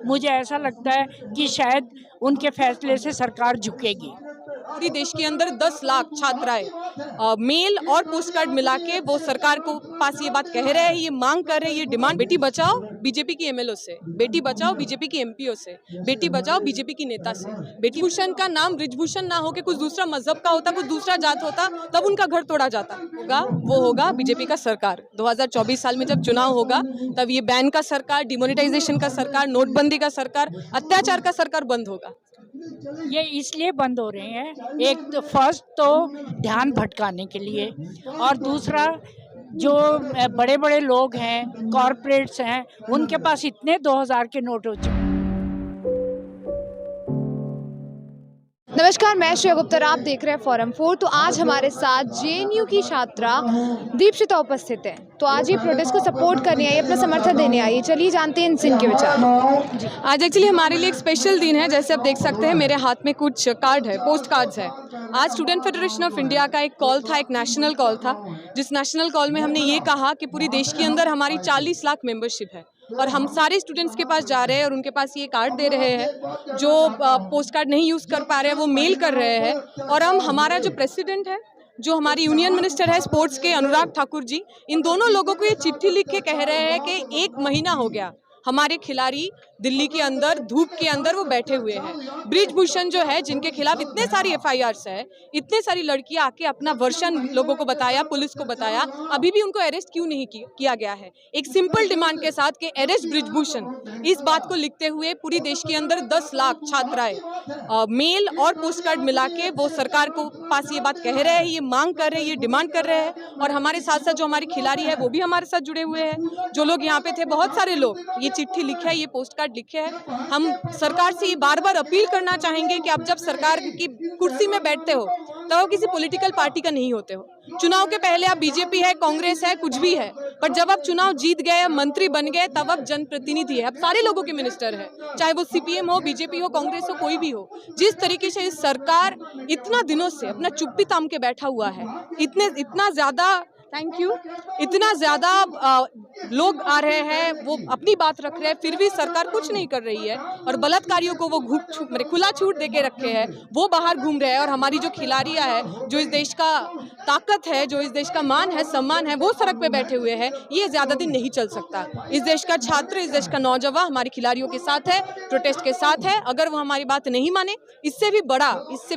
मुझे ऐसा लगता है कि शायद उनके फैसले से सरकार झुकेगी। पूरी देश के अंदर 10 लाख छात्राएं मेल और पोस्ट कार्ड मिला के वो सरकार को पास ये बात कह रहे हैं, ये मांग कर रहे हैं, ये डिमांड, बेटी बचाओ बीजेपी की एमएलओ से, बेटी बचाओ बीजेपी की एमपीओ से, बेटी बचाओ बीजेपी की नेता से। बेटी भूषण का नाम ब्रिजभूषण ना हो के कुछ दूसरा मजहब का होता, कुछ दूसरा जात होता, तब उनका घर तोड़ा जाता। होगा वो होगा बीजेपी का सरकार। 2024 साल में जब चुनाव होगा तब ये बैन का सरकार, डिमोनेटाइजेशन का सरकार, नोटबंदी का सरकार, अत्याचार का सरकार बंद होगा। ये इसलिए बंद हो रहे हैं, एक तो फर्स्ट तो ध्यान भटकाने के लिए, और दूसरा जो बड़े बड़े लोग हैं, कॉरपोरेट्स हैं, उनके पास इतने 2000 के नोट हो चुके। नमस्कार, मैं श्रेया गुप्ता, आप देख रहे हैं फोरम 4। तो आज हमारे साथ जेएनयू की छात्रा दीपशिता उपस्थित है। तो आज ये प्रोटेस्ट को सपोर्ट करने आई, अपना समर्थन देने आई है। चलिए जानते हैं इनसे इनके विचार। आज एक्चुअली हमारे लिए एक स्पेशल दिन है। जैसे आप देख सकते हैं मेरे हाथ में कुछ कार्ड है, पोस्ट कार्ड्स है। आज स्टूडेंट फेडरेशन ऑफ इंडिया का एक कॉल था, एक नेशनल कॉल था, जिस नेशनल कॉल में हमने ये कहा कि पूरी देश के अंदर हमारी 40 लाख मेंबरशिप है और हम सारे स्टूडेंट्स के पास जा रहे हैं और उनके पास ये कार्ड दे रहे हैं। जो पोस्ट कार्ड नहीं यूज़ कर पा रहे हैं वो मेल कर रहे हैं। और हम हमारा जो प्रेसिडेंट है, जो हमारी यूनियन मिनिस्टर है स्पोर्ट्स के अनुराग ठाकुर जी, इन दोनों लोगों को ये चिट्ठी लिख के कह रहे हैं कि 1 महीना हो गया हमारे खिलाड़ी दिल्ली के अंदर धूप के अंदर वो बैठे हुए हैं। ब्रिजभूषण जो है, जिनके खिलाफ इतने सारी एफआईआर्स है, इतने सारी लड़कियां आके अपना वर्षन लोगों को बताया, पुलिस को बताया, अभी भी उनको अरेस्ट क्यों नहीं किया गया है। एक सिंपल डिमांड के साथ कि अरेस्ट ब्रिजभूषण, इस बात को लिखते हुए पूरी देश के अंदर 10 लाख छात्राएं मेल और पोस्ट कार्ड मिला के वो सरकार को पास ये बात कह रहे हैं, ये मांग कर रहे हैं, ये डिमांड कर रहे हैं। और हमारे साथ साथ जो हमारे खिलाड़ी है वो भी हमारे साथ जुड़े हुए हैं। जो लोग यहाँ पे थे, बहुत सारे लोग, ये चिट्ठी लिखे है, ये पोस्ट कार्ड लिखे हैं। हम सरकार से ये बार बार अपील करना चाहेंगे कि आप जब सरकार की कुर्सी में बैठते हो तो आप किसी पॉलिटिकल पार्टी का नहीं होते हो। चुनाव के पहले आप बीजेपी है, कांग्रेस है, कुछ भी है, पर जब आप चुनाव जीत गए, मंत्री बन गए, तब आप जनप्रतिनिधि है, आप सारे लोगों के मिनिस्टर है, चाहे वो सीपीएम हो, बीजेपी हो, कांग्रेस हो, कोई भी हो। जिस तरीके से इस सरकार इतना दिनों से अपना चुप्पी ताम के बैठा हुआ है, इतना ज्यादा इतना ज्यादा लोग आ रहे हैं, वो अपनी बात रख रहे हैं, फिर भी सरकार कुछ नहीं कर रही है। और बलात्कारियों को वो खुला छूट दे के रखे हैं, वो बाहर घूम रहे हैं। और हमारी जो खिलाड़ियां है, जो इस देश का ताकत है, जो इस देश का मान है, सम्मान है, वो सड़क पे बैठे हुए हैं। ये ज्यादा दिन नहीं चल सकता। इस देश का छात्र, इस देश का नौजवान हमारी खिलाड़ियों के साथ है, प्रोटेस्ट के साथ है। अगर वो हमारी बात नहीं माने, इससे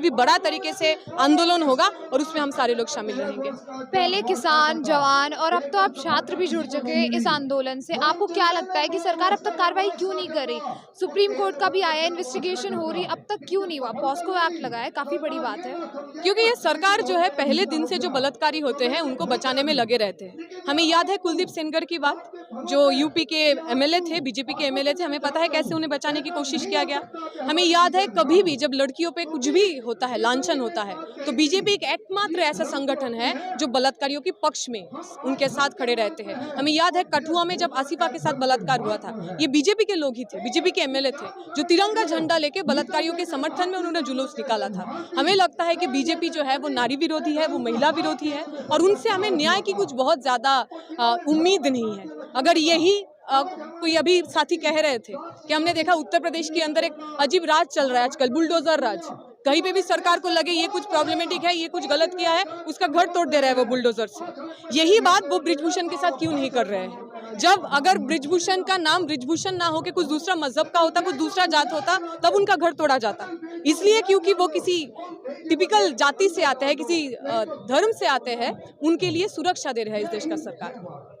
भी बड़ा तरीके से आंदोलन होगा और उसमें हम सारे लोग शामिल रहेंगे। पहले किसान, जवान और अब तो आप छात्र भी जुड़ चुके हैं इस आंदोलन से। आपको क्या लगता है कि सरकार अब तक कार्रवाई क्यों नहीं कर रही? सुप्रीम कोर्ट का भी आया, इन्वेस्टिगेशन हो रही, अब तक क्यों नहीं हुआ? पॉस्को एक्ट लगा है, काफी बड़ी बात है। क्योंकि ये सरकार जो है, पहले दिन से जो बलात्कारी होते हैं उनको बचाने में लगे रहते हैं। हमें याद है कुलदीप सेंगर की बात, जो यूपी के एमएलए थे, बीजेपी के एमएलए थे, हमें पता है कैसे उन्हें बचाने की कोशिश किया गया। हमें याद है कभी भी जब लड़कियों पे कुछ भी होता है, लांछन होता है, तो बीजेपी एक एकमात्र ऐसा संगठन है जो बलात्कारियों की पक्ष में उनके साथ खड़े रहते हैं। हमें याद है कठुआ में जब आसिफा के साथ बलात्कार हुआ था, ये बीजेपी के लोग ही थे, बीजेपी के एमएलए थे, जो तिरंगा झंडा लेके बलात्कारियों के समर्थन में उन्होंने जुलूस निकाला था। हमें लगता है कि बीजेपी जो है वो नारी विरोधी है, वो महिला विरोधी है, और उनसे हमें न्याय की कुछ बहुत ज्यादा उम्मीद नहीं है। अगर यही कोई अभी साथी कह रहे थे कि हमने देखा उत्तर प्रदेश के अंदर एक अजीब राज चल रहा है आजकल, बुलडोजर राज। कहीं पे भी सरकार को लगे ये कुछ प्रॉब्लमेटिक है, ये कुछ गलत किया है, उसका घर तोड़ दे रहा है वो बुलडोजर से। यही बात वो ब्रिजभूषण के साथ क्यों नहीं कर रहे हैं? जब अगर ब्रिजभूषण का नाम ब्रिजभूषण ना हो के कुछ दूसरा मजहब का होता, कुछ दूसरा जात होता, तब उनका घर तोड़ा जाता। इसलिए क्योंकि वो किसी टिपिकल जाति से आते हैं, किसी धर्म से आते हैं, उनके लिए सुरक्षा दे रहा है इस देश का सरकार।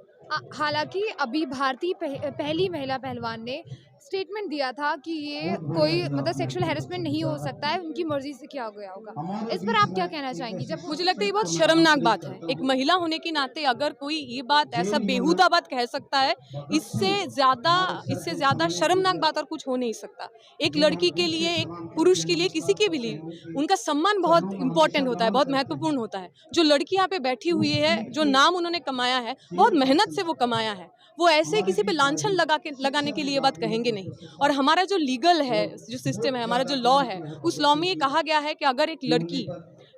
हालांकि अभी भारतीय पहली महिला पहलवान ने स्टेटमेंट दिया था कि ये कोई मतलब सेक्सुअल हैरेसमेंट नहीं हो सकता है, उनकी मर्जी से किया गया होगा। इस पर आप क्या कहना चाहेंगी? जब मुझे लगता है ये बहुत शर्मनाक बात है। एक महिला होने के नाते अगर कोई ये बात, ऐसा बेहुदा बात कह सकता है, इससे ज्यादा शर्मनाक बात और कुछ हो नहीं सकता। एक लड़की के लिए, एक पुरुष के लिए, किसी के भी लिए उनका सम्मान बहुत इंपॉर्टेंट होता है, बहुत महत्वपूर्ण होता है। जो लड़की यहाँ पे बैठी हुई है, जो नाम उन्होंने कमाया है, बहुत मेहनत से वो कमाया है, वो ऐसे किसी पे लांछन लगाने के लिए बात कहेंगे नहीं। और हमारा जो लीगल है, जो सिस्टम है, हमारा जो लॉ है, उस लॉ में ये कहा गया है कि अगर एक लड़की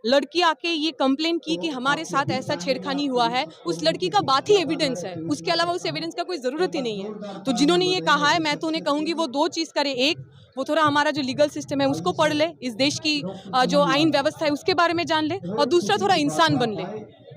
लड़की आके ये कंप्लेन की कि हमारे साथ ऐसा छेड़खानी हुआ है, उस लड़की का बात ही एविडेंस है, उसके अलावा उस एविडेंस का कोई ज़रूरत ही नहीं है। तो जिन्होंने ये कहा है, मैं तो उन्हें कहूँगी वो दो चीज़ करे। एक, वो थोड़ा हमारा जो लीगल सिस्टम है उसको पढ़ ले, इस देश की जो आइन व्यवस्था है उसके बारे में जान ले, और दूसरा थोड़ा इंसान बन ले।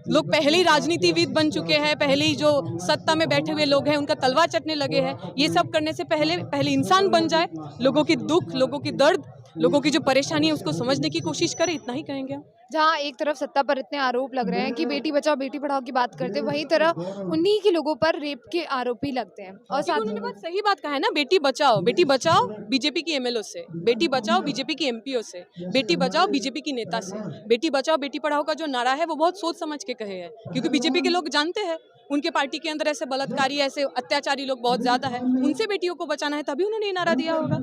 लोग पहले ही राजनीतिविद बन चुके हैं, पहले ही जो सत्ता में बैठे हुए लोग हैं उनका तलवार चटने लगे हैं। ये सब करने से पहले इंसान बन जाए, लोगों की दुख, लोगों की दर्द, लोगों की जो परेशानी है उसको समझने की कोशिश करें, इतना ही कहेंगे हम। जहाँ एक तरफ सत्ता पर इतने आरोप लग रहे हैं कि बेटी बचाओ बेटी पढ़ाओ की बात करते हैं, वहीं तरफ उन्हीं के लोगों पर रेप के आरोप भी लगते हैं। और लेकिन साथ उन्होंने बात सही बात कहा है ना, बेटी बचाओ बीजेपी की एमएलओ से, बेटी बचाओ बीजेपी की एमपीओ से, बेटी बचाओ बीजेपी की नेता से। बेटी बचाओ बेटी पढ़ाओ का जो नारा है वो बहुत सोच समझ के कहे हैं, क्योंकि बीजेपी के लोग जानते हैं उनके पार्टी के अंदर ऐसे बलात्कारी, ऐसे अत्याचारी लोग बहुत ज्यादा है, उनसे बेटियों को बचाना है, तभी उन्होंने ये नारा दिया होगा।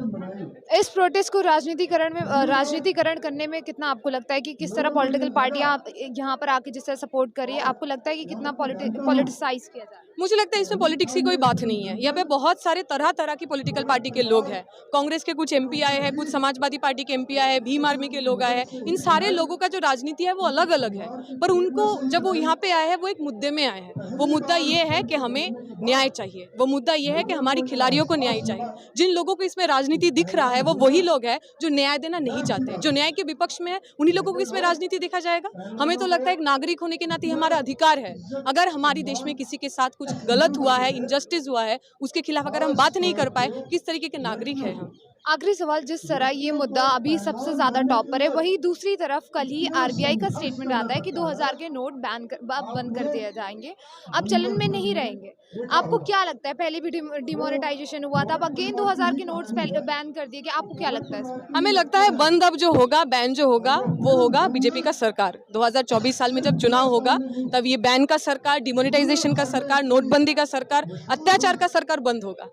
इस प्रोटेस्ट को राजनीतिकरण करने में कितना आपको लगता है कि किस तरह पॉलिटिकल पार्टियां यहाँ पर आके जिस तरह सपोर्ट कर रही है, आपको लगता है कि कितना पॉलिटिसाइज किया जा रहा है? मुझे लगता है इसमें पॉलिटिक्स की कोई बात नहीं है। यहाँ पे बहुत सारे तरह तरह की पॉलिटिकल पार्टी के लोग हैं। कांग्रेस के कुछ एमपी आए हैं, कुछ समाजवादी पार्टी के एमपी आए हैं, भीम आर्मी के लोग आए हैं। इन सारे लोगों का जो राजनीति है वो अलग अलग है, पर उनको जब वो यहाँ पे आए हैं वो एक मुद्दे में आए हैं। वो मुद्दा ये है कि हमें न्याय चाहिए, वो मुद्दा ये है कि हमारी खिलाड़ियों को न्याय चाहिए। जिन लोगों को इसमें राजनीति दिख रहा है वो वही लोग हैं जो न्याय देना नहीं चाहते, जो न्याय के विपक्ष में है, उन्हीं लोगों को इसमें राजनीति देखा जाएगा। हमें तो लगता है एक नागरिक होने के नाते हमारा अधिकार है, अगर हमारी देश में किसी के साथ कुछ गलत हुआ है, इनजस्टिस हुआ है, उसके खिलाफ अगर हम बात नहीं कर पाए, किस तरीके के नागरिक हैं हम? आखिरी सवाल, जिस तरह ये मुद्दा अभी सबसे ज्यादा टॉप पर है, वही दूसरी तरफ कल ही आरबीआई का स्टेटमेंट आता है कि 2000 के नोट बंद कर दिए जाएंगे, अब चलन में नहीं रहेंगे। आपको क्या लगता है, पहले भी डिमोनेटाइजेशन हुआ था, अब अगेन 2000 के नोट्स बैन कर दिए गए, आपको क्या लगता है इसमें? हमें लगता है बंद अब जो होगा, बैन जो होगा वो होगा बीजेपी का सरकार। 2024 साल में जब चुनाव होगा तब ये बैन का सरकार, डिमोनेटाइजेशन का सरकार, नोटबंदी का सरकार, अत्याचार का सरकार बंद होगा।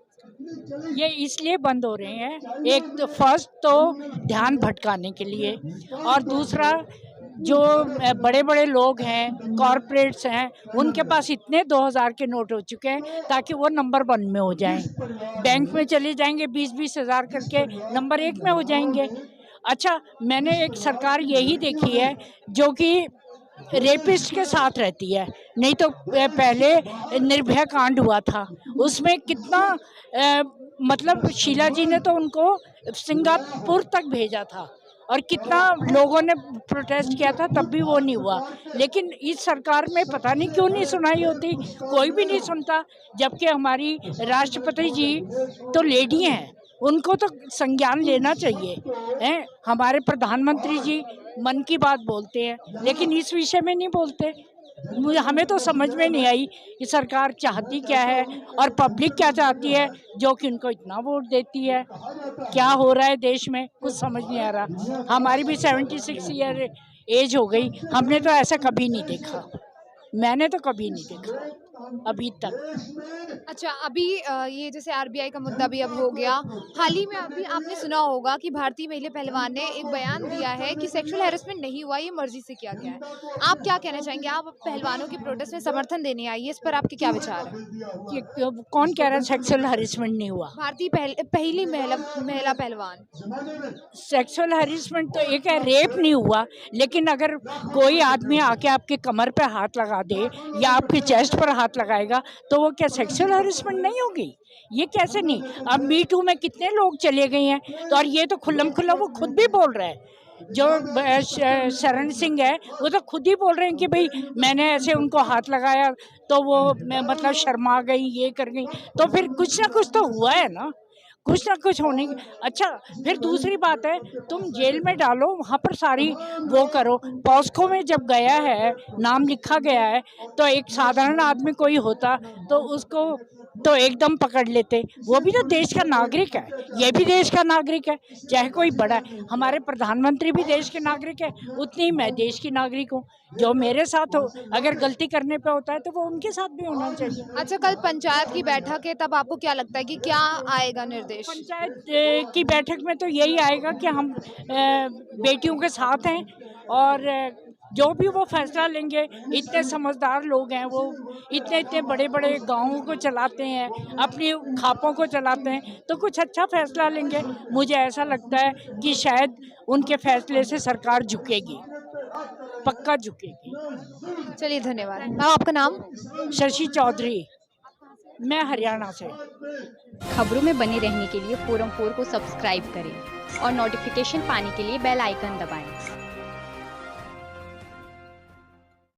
ये इसलिए बंद हो रहे हैं, एक तो फर्स्ट तो ध्यान भटकाने के लिए, और दूसरा जो बड़े बड़े लोग हैं, कॉरपोरेट्स हैं, उनके पास इतने 2000 के नोट हो चुके हैं ताकि वो नंबर 1 में हो जाएं। बैंक में चले जाएंगे 20-20 हज़ार करके, नंबर 1 में हो जाएंगे। अच्छा, मैंने एक सरकार यही देखी है जो कि रेपिस्ट के साथ रहती है, नहीं तो पहले निर्भया कांड हुआ था, उसमें कितना मतलब शीला जी ने तो उनको सिंगापुर तक भेजा था और कितना लोगों ने प्रोटेस्ट किया था, तब भी वो नहीं हुआ। लेकिन इस सरकार में पता नहीं क्यों नहीं सुनाई होती, कोई भी नहीं सुनता, जबकि हमारी राष्ट्रपति जी तो लेडी हैं, उनको तो संज्ञान लेना चाहिए हैं। हमारे प्रधानमंत्री जी मन की बात बोलते हैं, लेकिन इस विषय में नहीं बोलते। हमें तो समझ में नहीं आई कि सरकार चाहती क्या है और पब्लिक क्या चाहती है जो कि उनको इतना वोट देती है। क्या हो रहा है देश में कुछ समझ नहीं आ रहा। हमारी भी 76 ईयर एज हो गई, हमने तो ऐसा कभी नहीं देखा, मैंने तो कभी नहीं देखा अभी तक। अच्छा, अभी ये जैसे आरबीआई का मुद्दा भी अब हो गया, हाल ही में अभी आपने सुना होगा कि भारतीय महिला पहलवान ने एक बयान दिया है कि सेक्सुअल हैरेसमेंट नहीं हुआ, ये मर्जी से किया गया है। आप क्या कहना चाहेंगे? आप पहलवानों के प्रोटेस्ट में समर्थन देने आई है, इस पर आपके क्या विचार है? कि कौन कह रहा है सेक्सुअल हैरेसमेंट नहीं हुआ? भारतीय पहली महिला पहलवान। सेक्सुअल हैरेसमेंट तो एक है, रेप नहीं हुआ, लेकिन अगर कोई आदमी आके आपके कमर पे हाथ लगा दे या आपके चेस्ट पर हाथ लगाएगा तो वो क्या सेक्सुअल हैरेसमेंट नहीं होगी? ये कैसे नहीं? अब मी टू में कितने लोग चले गए हैं, तो और ये तो खुल्लम खुल्ला वो खुद भी बोल रहा है, जो शरण सिंह है वो तो खुद ही बोल रहे हैं कि भाई मैंने ऐसे उनको हाथ लगाया तो वो मतलब शर्मा गई, ये कर गई, तो फिर कुछ ना कुछ तो हुआ है ना, कुछ ना कुछ होने की। अच्छा, फिर दूसरी बात है, तुम जेल में डालो, वहाँ पर सारी वो करो। पॉस्को में जब गया है, नाम लिखा गया है, तो एक साधारण आदमी कोई होता तो उसको तो एकदम पकड़ लेते। वो भी तो देश का नागरिक है, ये भी देश का नागरिक है, चाहे कोई बड़ा है। हमारे प्रधानमंत्री भी देश के नागरिक है, उतनी ही मैं देश की नागरिक हूँ। जो मेरे साथ हो, अगर गलती करने पे होता है तो वो उनके साथ भी होना चाहिए। अच्छा, कल पंचायत की बैठक है, तब आपको क्या लगता है कि क्या आएगा निर्देश? पंचायत की बैठक में तो यही आएगा कि हम बेटियों के साथ हैं और जो भी वो फैसला लेंगे, इतने समझदार लोग हैं वो, इतने बड़े बड़े गाँवों को चलाते हैं, अपनी खापों को चलाते हैं, तो कुछ अच्छा फैसला लेंगे। मुझे ऐसा लगता है कि शायद उनके फैसले से सरकार झुकेगी। पक्का झुकेगी। चलिए धन्यवाद। मैम आपका नाम? शशि चौधरी, मैं हरियाणा से। खबरों में बने रहने के लिए फोरम 4 को सब्सक्राइब करें और नोटिफिकेशन पाने के लिए बेल आइकन दबाएं।